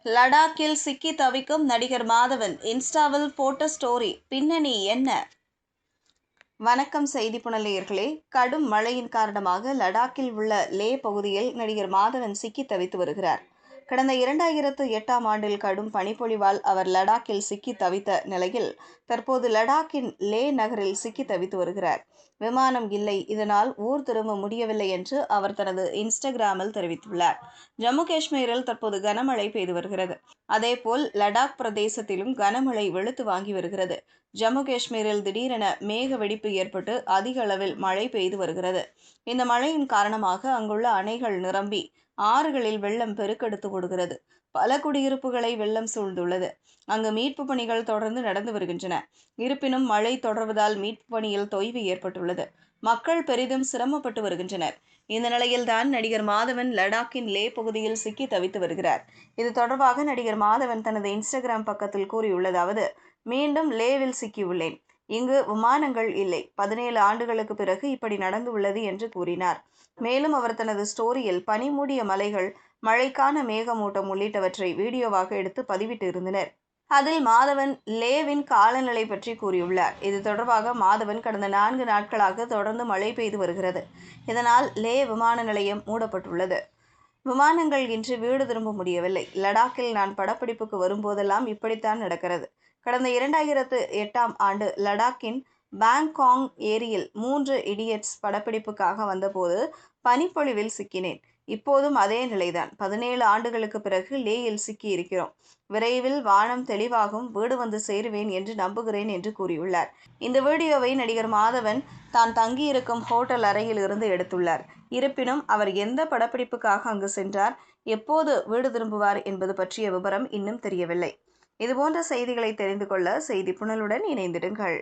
லடாக்கில் சிக்கி தவிக்கும் நடிகர் மாதவன் இன்ஸ்டாவில் போட்ட ஸ்டோரி பின்னணி என்ன? வணக்கம் செய்தி புனலியர்களே. கடும் மழையின் காரணமாக லடாக்கில் உள்ள லே பகுதியில் நடிகர் மாதவன் சிக்கி தவித்து வருகிறார். கடந்த 2008ஆம் ஆண்டில் கடும் பனிப்பொழிவால் அவர் லடாக்கில் சிக்கி தவித்த நிலையில் தற்போது லடாக்கின் லே நகரில் சிக்கி தவித்து வருகிறார். விமானம் இல்லை, இதனால் ஊர் திரும்ப முடியவில்லை என்று அவர் தனது இன்ஸ்டாகிராமில் தெரிவித்துள்ளார். ஜம்மு காஷ்மீரில் தற்போது கனமழை பெய்து வருகிறது. அதேபோல் லடாக் பிரதேசத்திலும் கனமழை வெளுத்து வாங்கி வருகிறது. ஜம்மு காஷ்மீரில் திடீரென மேக வெடிப்பு ஏற்பட்டு அதிக அளவில் மழை பெய்து வருகிறது. இந்த மழையின் காரணமாக அங்குள்ள அணைகள் நிரம்பி ஆறுகளில் வெள்ளம் பெருக்கெடுத்து ஓடுகிறது. பல குடியிருப்புகளை வெள்ளம் சூழ்ந்துள்ளது. அங்கு மீட்பு பணிகள் தொடர்ந்து நடந்து வருகின்றன. இருப்பினும் மழை தொடர்வதால் மீட்பு பணியில் தொய்வு ஏற்பட்டுள்ளது. மக்கள் பெரிதும் சிரமப்பட்டு வருகின்றனர். இந்த நிலையில்தான் நடிகர் மாதவன் லடாக்கின் லே பகுதியில் சிக்கி தவித்து வருகிறார். இது தொடர்பாக நடிகர் மாதவன் தனது இன்ஸ்டாகிராம் பக்கத்தில் கூறியுள்ளதாவது: மீண்டும் லேவில் சிக்கியுள்ளேன். இங்கு விமானங்கள் இல்லை. 17 ஆண்டுகளுக்கு பிறகு இப்படி நடந்துள்ளது என்று கூறினார். மேலும் அவர் தனது ஸ்டோரியில் பனி மூடிய மலைகள், மழைக்கான மேகமூட்டம் உள்ளிட்டவற்றை வீடியோவாக எடுத்து பதிவிட்டு இருந்தனர். அதில் மாதவன் லேவின் காலநிலை பற்றி கூறியுள்ளார். இது தொடர்பாக மாதவன் கடந்த 4 நாட்களாக தொடர்ந்து மழை பெய்து வருகிறது. இதனால் லே விமான நிலையம் மூடப்பட்டுள்ளது. விமானங்கள் இன்று வீடு திரும்ப முடியவில்லை. லடாக்கில் நான் படப்பிடிப்புக்கு வரும்போதெல்லாம் இப்படித்தான் நடக்கிறது. கடந்த 2008ஆம் ஆண்டு லடாக்கின் பாங்காங் ஏரியில் 3 இடியட்ஸ் படப்பிடிப்புக்காக வந்தபோது பனிப்பொழிவில் சிக்கினேன். இப்போதும் அதே நிலைதான். 17 ஆண்டுகளுக்கு பிறகு லேயில் சிக்கி இருக்கிறோம். விரைவில் வானம் தெளிவாகும், வீடு வந்து சேருவேன் என்று நம்புகிறேன் என்று கூறியுள்ளார். இந்த வீடியோவை நடிகர் மாதவன் தான் தங்கியிருக்கும் ஹோட்டல் அறையில் இருந்து எடுத்துள்ளார். இருப்பினும் அவர் எந்த படப்பிடிப்புக்காக அங்கு சென்றார், எப்போது வீடு திரும்புவார் என்பது பற்றிய விவரம் இன்னும் தெரியவில்லை. இதுபோன்ற செய்திகளை தெரிந்து கொள்ள செய்தி புனலுடன் இணைந்திடுங்கள்.